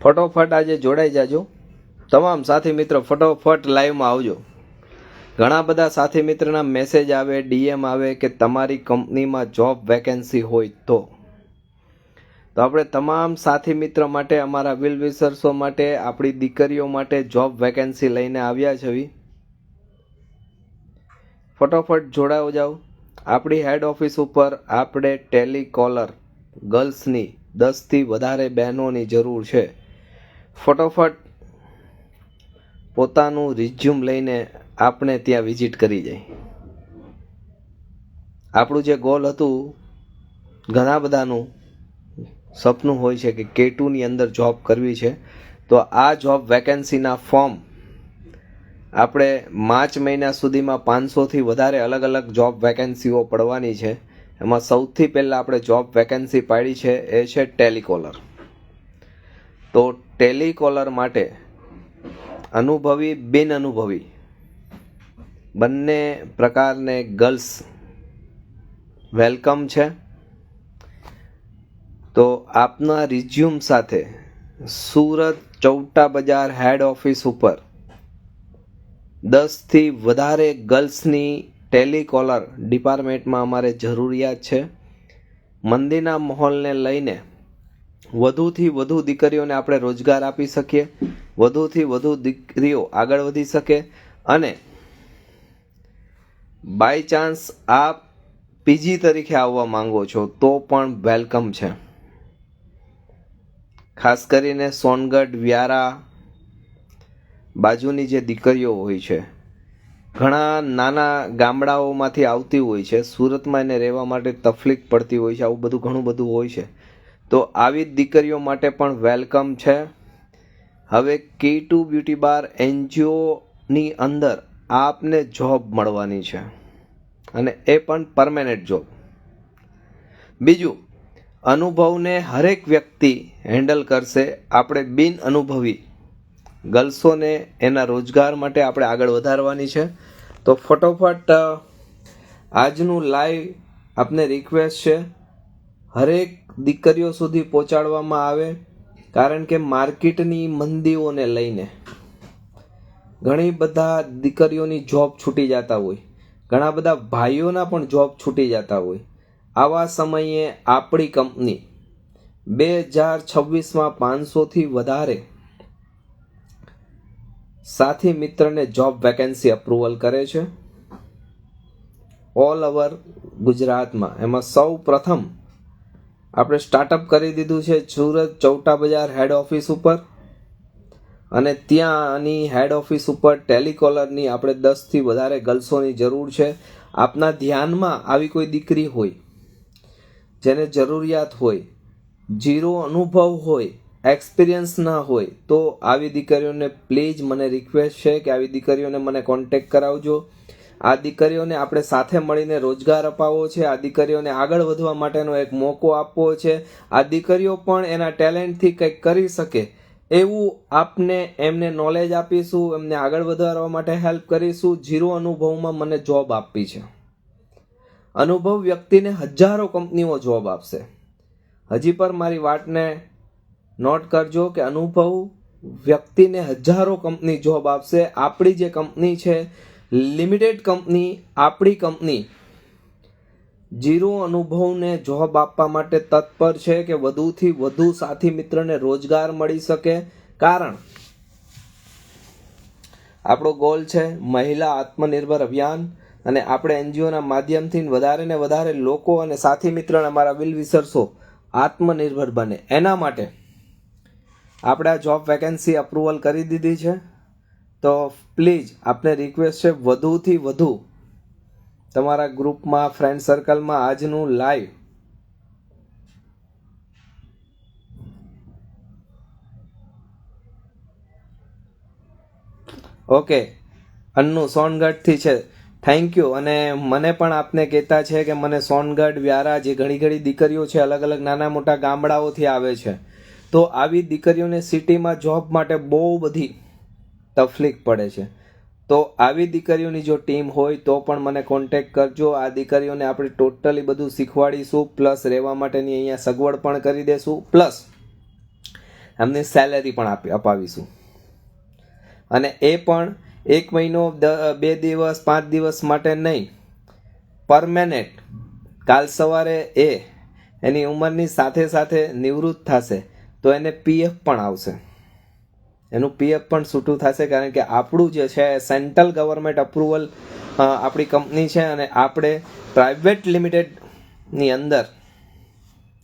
ફટોફટ આજે જોડાઈ જાજો તમામ સાથી મિત્રો, ફટોફટ લાઈવમાં આવજો. ઘણા બધા સાથી મિત્રના મેસેજ આવે, ડીએમ આવે કે તમારી કંપનીમાં જોબ વેકેન્સી હોય તો આપણે તમામ સાથી મિત્ર માટે, અમારા વિલ વિસર્સો માટે, આપણી દીકરીઓ માટે જોબ વેકેન્સી લઈને આવ્યા છે. ફટોફટ જોડાઓ જાઓ. આપણી હેડ ઓફિસ ઉપર આપણે ટેલિકોલર ગર્લ્સની 10થી વધારે બહેનોની જરૂર છે. ફટોફટ પોતાનું રિઝ્યુમ લઈને આપણે ત્યાં વિઝિટ કરી જાય. આપણું જે ગોલ હતું, ઘણા બધાનું સપનું હોય છે કે K2ની અંદર જોબ કરવી છે, તો આ જોબ વેકેન્સીના ફોર્મ આપણે માર્ચ મહિના સુધીમાં 500થી વધારે અલગ અલગ જોબ વેકેન્સીઓ પડવાની છે. એમાં સૌથી પહેલાં આપણે જોબ વેકેન્સી પાડી છે એ છે ટેલિકોલર. તો ટેલિકોલર માટે અનુભવી, બિન અનુભવી બંને પ્રકારને ગર્લ્સ વેલકમ છે. તો આપના રિઝ્યુમ સાથે સુરત ચૌટા બજાર હેડ ઓફિસ ઉપર 10થી વધારે ગર્લ્સની ટેલિકોલર ડિપાર્ટમેન્ટમાં અમારે જરૂરિયાત છે. મંદિરના માહોલને લઈને વધુથી વધુ દીકરીઓને આપણે રોજગાર આપી શકીએ, વધુથી વધુ દીકરીઓ આગળ વધી શકે, અને બાય ચાન્સ આપ પીજી તરીકે આવવા માંગો છો તો પણ વેલકમ છે. ખાસ કરીને સોનગઢ, વ્યારા બાજુની જે દીકરીઓ હોય છે, ઘણા નાના ગામડાઓમાંથી આવતી હોય છે, સુરતમાં એને રહેવા માટે તકલીફ પડતી હોય છે, આવું બધું ઘણું બધું હોય છે. તો આવી દીકરીઓ માટે પણ વેલકમ છે. હવે K2 બ્યુટી બાર એનજીઓની અંદર આપને જોબ મળવાની છે, અને એ પણ પરમેનન્ટ જોબ. બીજું, અનુભવને હરેક વ્યક્તિ હેન્ડલ કરશે. આપણે બિન અનુભવી ગર્લ્સોને એના રોજગાર માટે આપણે આગળ વધારવાની છે. તો ફટોફટ આજનું લાઈવ આપને રિક્વેસ્ટ છે, હરેક દીકરીઓ સુધી પહોંચાડવામાં આવે, કારણ કે માર્કેટની મંદીઓને લઈને ઘણી બધા દીકરીઓની જોબ છૂટી જતા હોય, ઘણા બધા ભાઈઓના પણ જોબ છૂટી જતા હોય. આવા સમયે આપણી કંપની 2026માં 500થી વધારે સાથી મિત્રને જોબ વેકેન્સી અપ્રુવલ કરે છે ઓલ ઓવર ગુજરાતમાં. એમાં સૌ પ્રથમ આપણે સ્ટાર્ટઅપ કરી દીધું છે સુરત ચૌટા બજાર હેડ ઓફિસ ઉપર, અને ત્યાંની હેડ ઓફિસ ઉપર ટેલિકોલરની આપણે 10થી વધારે ગર્લ્સોની જરૂર છે. આપના ધ્યાનમાં આવી કોઈ દીકરી હોય જેને જરૂરિયાત હોય, ઝીરો અનુભવ હોય, એક્સપિરિયન્સ ના હોય, તો આવી દીકરીઓને પ્લીઝ મને રિક્વેસ્ટ છે કે આવી દીકરીઓને મને કોન્ટેક્ટ કરાવજો. આ દીકરીઓને આપણે સાથે મળીને રોજગાર અપાવવો છે. આ દીકરીઓને આગળ વધવા માટેનો એક મોકો આપવો છે. આ દીકરીઓ પણ એના ટેલેન્ટથી કંઈક કરી શકે એવું આપને એમને નોલેજ આપીશું, એમને આગળ વધારવા માટે હેલ્પ કરીશું. ઝીરો અનુભવમાં મને જોબ આપવી છે. અનુભવ વ્યક્તિને હજારો કંપનીઓ જોબ આપશે. હજી પર મારી વાતને નોટ કરજો કે અનુભવ વ્યક્તિને હજારો કંપની જોબ આપશે. આપણી જે કંપની છે લિમિટેડ કંપની, આપણી કંપની ઝીરો અનુભવને જોબ આપવા માટે તત્પર છે કે વધુથી વધુ સાથી મિત્રને રોજગાર મળી શકે. કારણ આપણો ગોલ છે મહિલા આત્મનિર્ભર અભિયાન, અને આપણે એનજીઓના માધ્યમથી વધારે ને વધારે લોકો અને સાથી મિત્ર અમારા વિલ વિસરશો આત્મનિર્ભર બને. એના માટે આપણે આ જોબ વેકેન્સી અપ્રુવલ કરી દીધી છે. તો પ્લીઝ આપને રિક્વેસ્ટ છે, વધુથી વધુ તમારા ગ્રુપમાં, ફ્રેન્ડ સર્કલમાં આજનું લાઈવ ઓકે અન્નુ સોનગઢથી છે, થેન્ક યુ. અને મને પણ આપને કહેતા છે કે મને સોનગઢ, વ્યારા જે ઘણી ઘણી દીકરીઓ છે અલગ અલગ નાના મોટા ગામડાઓથી આવે છે, તો આવી દીકરીઓને સિટીમાં જોબ માટે બહુ બધી તકલીફ પડે છે. તો આવી દીકરીઓની જો ટીમ હોય તો પણ મને કોન્ટેક્ટ કરજો. આ દીકરીઓને આપણે ટોટલી બધું શીખવાડીશું, પ્લસ રહેવા માટેની અહીંયા સગવડ પણ કરી દેશું, પ્લસ એમની સેલેરી પણ અપાવીશું. અને એ પણ 1 મહિનો, 2 દિવસ, 5 દિવસ માટે નહીં, પરમેનન્ટ. કાલ સવારે એની ઉંમરની સાથે સાથે નિવૃત્ત થશે તો એને પીએફ પણ આવશે, એનું પીએફ પણ છૂટું થશે, કારણ કે આપણું જે છે સેન્ટ્રલ ગવર્મેન્ટ અપ્રુવલ આપણી કંપની છે અને આપણે પ્રાઇવેટ લિમિટેડની અંદર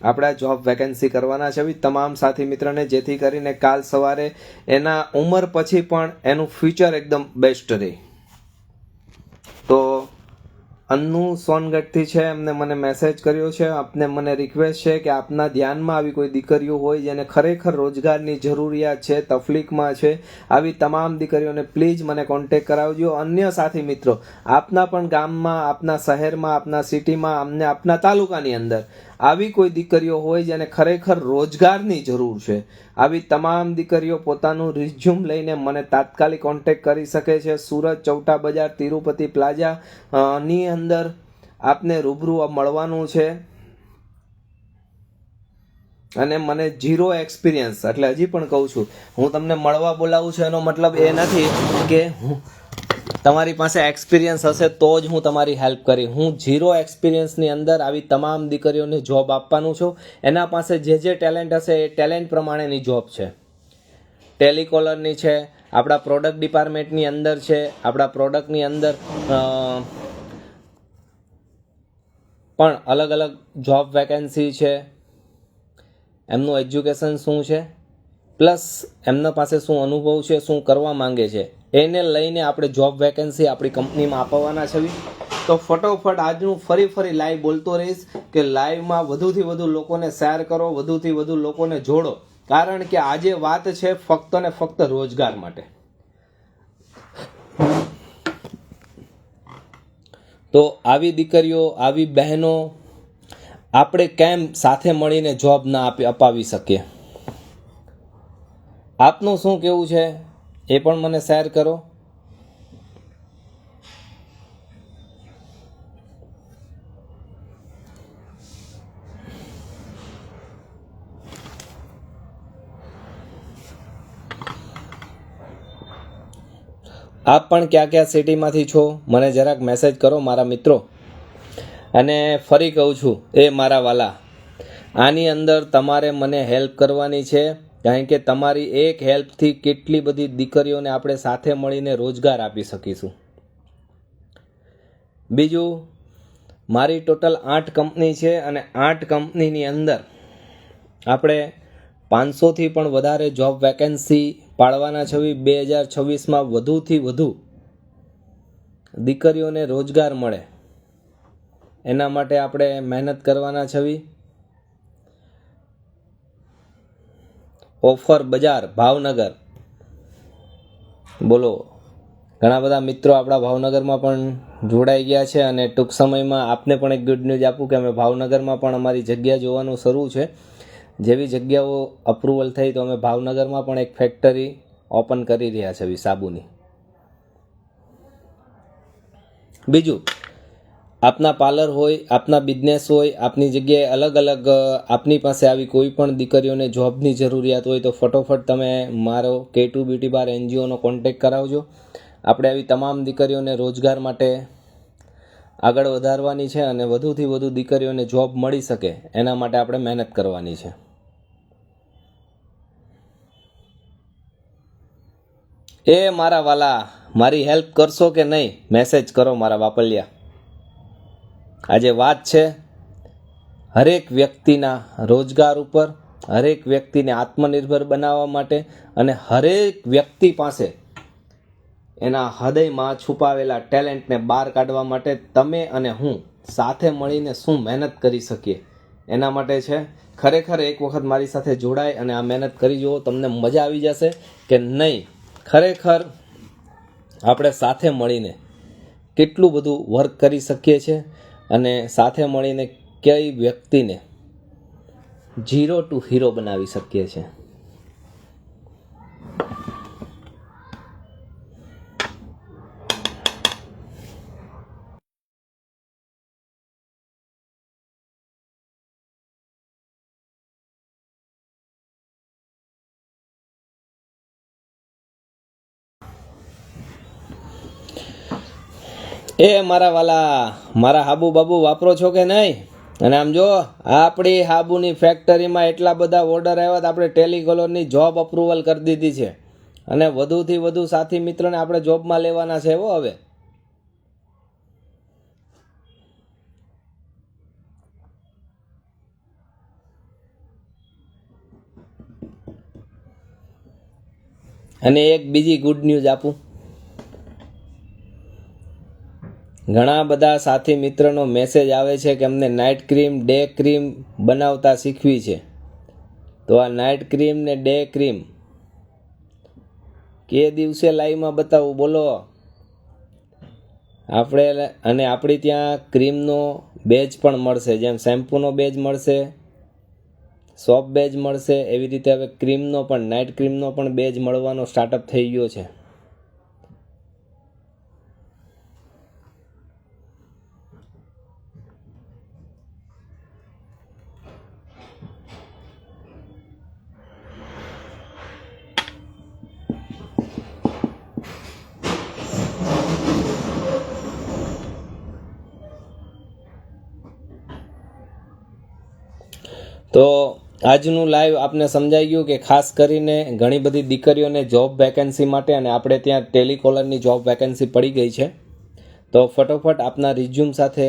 આપણે આ જોબ વેકેન્સી કરવાના છે તમામ સાથી મિત્રને, જેથી કરીને કાલ સવારે એના ઉંમર પછી પણ એનું ફ્યુચર એકદમ બેસ્ટ રહે. તો અન્નુ સોનગઢથી છે, એમને મને મેસેજ કર્યો છે. આપને મને રિક્વેસ્ટ છે કે આપના ધ્યાનમાં આવી કોઈ દીકરીઓ હોય જેને ખરેખર રોજગારની જરૂરિયાત છે, તકલીફમાં છે, આવી તમામ દીકરીઓને પ્લીઝ મને કોન્ટેક્ટ કરાવજો. અન્ય સાથી મિત્રો આપના પણ ગામમાં, આપના શહેરમાં, આપના સિટીમાં, અમને આપના તાલુકાની અંદર આવી કોઈ દીકરીઓ હોય જેને ખરેખર રોજગારની જરૂર છે, આવી તમામ દીકરીઓ પોતાનું રિઝ્યુમ લઈને મને તાત્કાલિક કોન્ટેક્ટ કરી શકે છે. સુરત ચૌટા બજાર તિરુપતિ પ્લાઝા ની અંદર આપને રૂબરૂ મળવાનું છે. અને મને 0 એક્સપિરિયન્સ, એટલે હજી પણ કહું છું, હું તમને મળવા બોલાવું છું એનો મતલબ એ નથી કે તમારી પાસે એક્સપિરિયન્સ હશે તો જ હું તમારી હેલ્પ કરી. હું 0 એક્સપિરિયન્સની અંદર આવી તમામ દીકરીઓને જોબ આપવાનું છું. એના પાસે જે ટેલેન્ટ હશે એ ટેલેન્ટ પ્રમાણેની જોબ છે. ટેલિકોલરની છે, આપણા પ્રોડક્ટ ડિપાર્ટમેન્ટની અંદર છે, આપણા પ્રોડક્ટની અંદર પણ અલગ અલગ જોબ વેકેન્સી છે. એમનું એજ્યુકેશન શું છે, પ્લસ એમના પાસે શું અનુભવ છે, શું કરવા માંગે છે, એને લઈને આપણે જોબ વેકેન્સી આપણી કંપનીમાં આપવાના છે. તો ફટોફટ આજનું ફરી લાઈવ બોલતો રહીશ કે લાઈવમાં વધુથી વધુ લોકોને શેર કરો, વધુથી વધુ લોકોને જોડો, કારણ કે આજે વાત છે ફક્ત ને ફક્ત રોજગાર માટે. તો આવી દીકરીઓ, આવી બહેનો આપણે કેમ સાથે મળીને જોબ ના અપાવી શકીએ? આપનું શું કહેવું છે એ પણ મને શેર કરો. આપ પણ કયા સિટીમાંથી છો મને જરાક મેસેજ કરો મારા મિત્રો. અને ફરી કહું છું, એ મારા વાલા, આની અંદર તમારે મને હેલ્પ કરવાની છે, કારણ કે તમારી એક હેલ્પથી કેટલી બધી દીકરીઓને આપણે સાથે મળીને રોજગાર આપી શકીશું. બીજું, મારી ટોટલ 8 કંપની છે અને 8 કંપનીની અંદર આપણે 500થી પણ વધારે જોબ વેકેન્સી પાડવાના છે. 2026માં વધુથી વધુ દીકરીઓને રોજગાર મળે એના માટે આપણે મહેનત કરવાના છે. ઓફર બજાર ભાવનગર, બોલો, ઘણા બધા મિત્રો આપણા ભાવનગરમાં પણ જોડાઈ ગયા છે. અને ટૂંક સમયમાં આપને પણ એક ગુડ ન્યૂઝ આપું કે અમે ભાવનગરમાં પણ અમારી જગ્યા જોવાનું શરૂ છે. જેવી જગ્યાઓ અપ્રુવલ થઈ તો અમે ભાવનગરમાં પણ એક ફેક્ટરી ઓપન કરી રહ્યા છે સાબુની. બીજું, આપના પાર્લર હોય, આપના બિઝનેસ હોય, આપની જગ્યાએ અલગ અલગ આપની પાસે આવી કોઈ પણ દીકરીઓને જોબની જરૂરિયાત હોય તો ફટોફટ તમે મારો K2 બ્યુટી બાર NGOનો કોન્ટેક્ટ કરાવજો. આપણે આવી તમામ દીકરીઓને રોજગાર માટે આગળ વધારવાની છે અને વધુથી વધુ દીકરીઓને જોબ મળી શકે એના માટે આપણે મહેનત કરવાની છે. એ મારા વાલા, મારી હેલ્પ કરશો કે નહીં? મેસેજ કરો મારા બાપલિયા. આજે વાત છે હરેક વ્યક્તિના રોજગાર ઉપર, હરેક વ્યક્તિને આત્મનિર્ભર બનાવવા માટે અને હરેક વ્યક્તિ પાસે એના હૃદયમાં છુપાવેલા ટેલેન્ટને બહાર કાઢવા માટે તમે અને હું સાથે મળીને શું મહેનત કરી શકીએ એના માટે છે. ખરેખર એક વખત મારી સાથે જોડાય અને આ મહેનત કરી જુઓ, તમને મજા આવી જશે કે નહીં. ખરેખર આપણે સાથે મળીને કેટલું બધું વર્ક કરી શકીએ છીએ અને સાથે મળીને કઈ વ્યક્તિને 0 to હીરો બનાવી શકીએ છીએ. એ મારા વાલા, મારા હાબુ બાબુ વાપરો છો કે નહીં? અને આમ જો આપણી હાબુની ફેક્ટરીમાં એટલા બધા ઓર્ડર આવ્યા, આપણે ટેલિકોલરની જોબ અપ્રુવલ કરી દીધી છે અને વધુથી વધુ સાથી મિત્રોને આપણે જોબમાં લેવાના છે હો હવે. અને એક બીજી ગુડ ન્યૂઝ આપું. ઘણા બધા સાથી મિત્રનો મેસેજ આવે છે કે અમને નાઇટ ક્રીમ ડે ક્રીમ બનાવતા શીખવી છે. તો આ નાઇટ ક્રીમ ને ડે ક્રીમ કે દિવસે લાઈવમાં બતાવું બોલો? આપણે અને આપણી ત્યાં ક્રીમનો બેજ પણ મળશે. જેમ શેમ્પૂનો બેજ મળશે, સોપ બેજ મળશે, એવી રીતે હવે ક્રીમનો પણ, નાઇટ ક્રીમનો પણ બેજ મળવાનો સ્ટાર્ટઅપ થઈ ગયો છે. તો આજનું લાઈવ આપને સમજાઈ ગયું કે ખાસ કરીને ઘણી બધી દીકરીઓને જોબ વેકેન્સી માટે, અને આપણે ત્યાં ટેલિકોલરની જોબ વેકેન્સી પડી ગઈ છે. તો ફટોફટ આપના રિઝ્યુમ સાથે.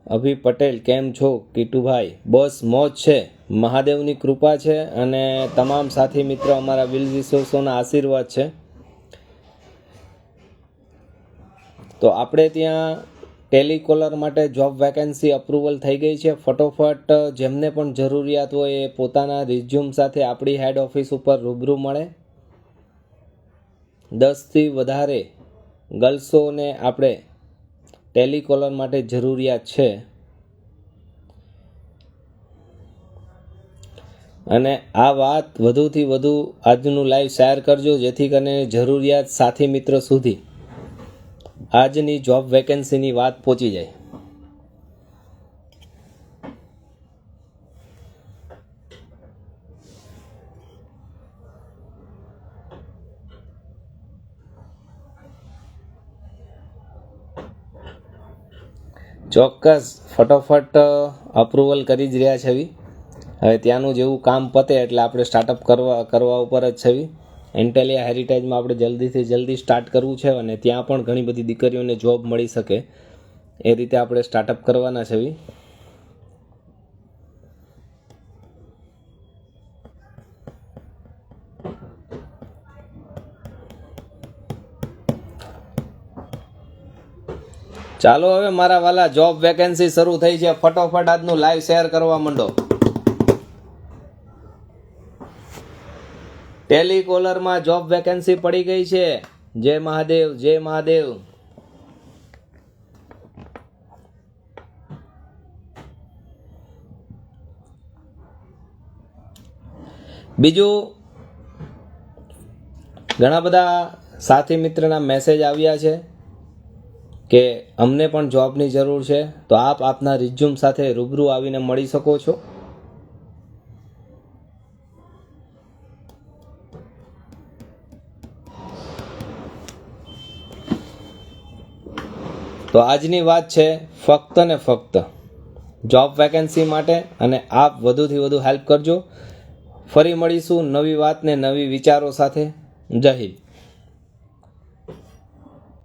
અભી પટેલ કેમ છો કીટુભાઈ? બસ મોજ છે, મહાદેવની કૃપા છે અને તમામ સાથી મિત્રો અમારા વિલ વિશ્વસોના આશીર્વાદ છે. તો આપણે ત્યાં ટેલિકોલર માટે જોબ વેકેન્સી અપ્રુવલ થઈ ગઈ છે. ફટોફટ જેમને પણ જરૂરિયાત હોય એ પોતાના રિઝ્યુમ સાથે આપણી હેડ ઓફિસ ઉપર રૂબરૂ મળે. 10થી વધારે ગર્લ્સોને આપણે ટેલિકોલર માટે જરૂરિયાત છે. અને આ વાત વધુથી વધુ આજનું લાઈવ શેર કરજો, જેથી કરીને જરૂરિયાત સાથી મિત્રો સુધી આજની જોબ વેકેન્સીની વાત પહોંચી જાય. ચોક્કસ ફટોફટ અપ્રુવલ કરી જ રહ્યા છે. હવે ત્યાંનું જેવું કામ પતે એટલે આપણે સ્ટાર્ટઅપ કરવા ઉપર જ છે. ઇન્ટેલિયા હેરિટેજમાં આપણે જલ્દીથી જલ્દી સ્ટાર્ટ કરવું છે અને ત્યાં પણ ઘણી બધી દીકરીઓને જોબ મળી શકે એ રીતે આપણે સ્ટાર્ટઅપ કરવાના છે. ચાલો હવે મારા વાલા, જોબ વેકેન્સી શરૂ થઈ છે. ફટોફટ આજનું લાઈવ શેર કરવા માંડો. ટેલિકોલરમાં જોબ વેકેન્સી પડી ગઈ છે. જય મહાદેવ, જય મહાદેવ. બીજું, ઘણા બધા સાથી મિત્રના મેસેજ આવ્યા છે કે અમને પણ જોબની જરૂર છે. તો આપ આપના રિઝ્યુમ સાથે રૂબરૂ આવીને મળી શકો છો. તો આજની વાત છે ફક્ત ને ફક્ત જોબ વેકેન્સી માટે, અને આપ વધુથી વધુ હેલ્પ કરજો. ફરી મળીશું નવી વાત ને નવી વિચારો સાથે. જય હિન્દ.